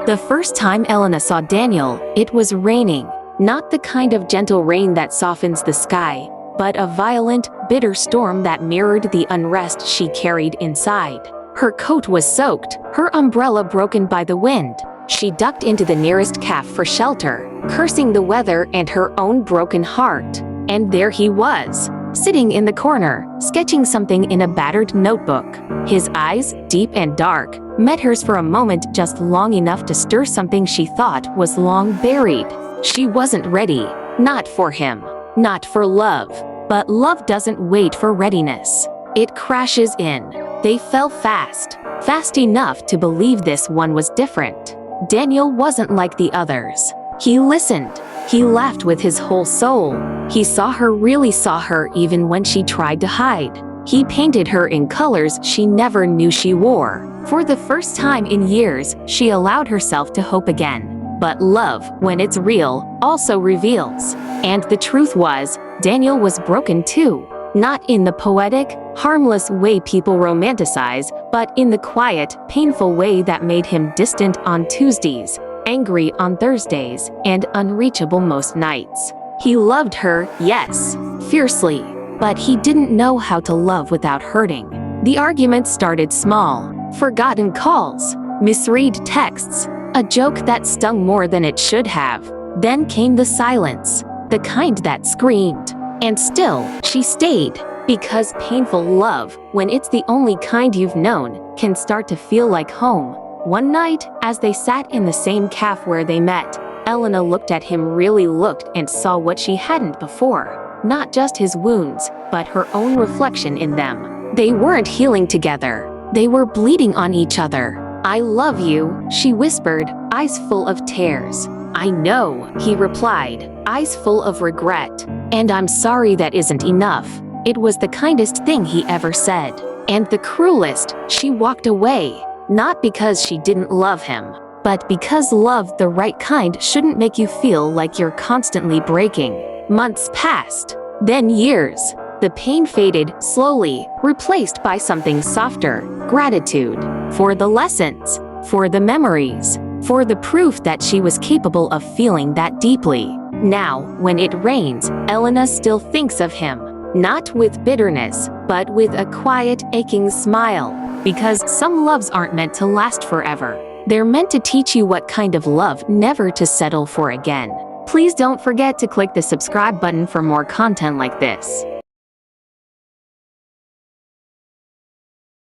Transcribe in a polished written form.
The first time Elena saw Daniel, it was raining. Not the kind of gentle rain that softens the sky, but a violent, bitter storm that mirrored the unrest she carried inside. Her coat was soaked, her umbrella broken by the wind. She ducked into the nearest cafe for shelter, cursing the weather and her own broken heart. And there he was, sitting in the corner, sketching something in a battered notebook. His eyes, deep and dark, met hers for a moment, just long enough to stir something she thought was long buried. She wasn't ready, not for him, not for love. But love doesn't wait for readiness. It crashes in. They fell fast, fast enough to believe this one was different. Daniel wasn't like the others. He listened. He laughed with his whole soul. He saw her, really saw her, even when she tried to hide. He painted her in colors she never knew she wore. For the first time in years, she allowed herself to hope again. But love, when it's real, also reveals. And the truth was, Daniel was broken too. Not in the poetic, harmless way people romanticize, but in the quiet, painful way that made him distant on Tuesdays, angry on Thursdays, and unreachable most nights. He loved her, yes, fiercely, but he didn't know how to love without hurting. The arguments started small, forgotten calls, misread texts, a joke that stung more than it should have. Then came the silence, the kind that screamed. And still, she stayed, because painful love, when it's the only kind you've known, can start to feel like home. One night, as they sat in the same cafe where they met, Elena looked at him, really looked, and saw what she hadn't before. Not just his wounds, but her own reflection in them. They weren't healing together. They were bleeding on each other. "I love you," she whispered, eyes full of tears. "I know," he replied, eyes full of regret. "And I'm sorry that isn't enough." It was the kindest thing he ever said. And the cruelest. She walked away. Not because she didn't love him, but because love, the right kind, shouldn't make you feel like you're constantly breaking. Months passed. Then years. The pain faded slowly, replaced by something softer. Gratitude. For the lessons. For the memories. For the proof that she was capable of feeling that deeply. Now, when it rains, Elena still thinks of him. Not with bitterness, but with a quiet, aching smile. Because some loves aren't meant to last forever. They're meant to teach you what kind of love never to settle for again. Please don't forget to click the subscribe button for more content like this.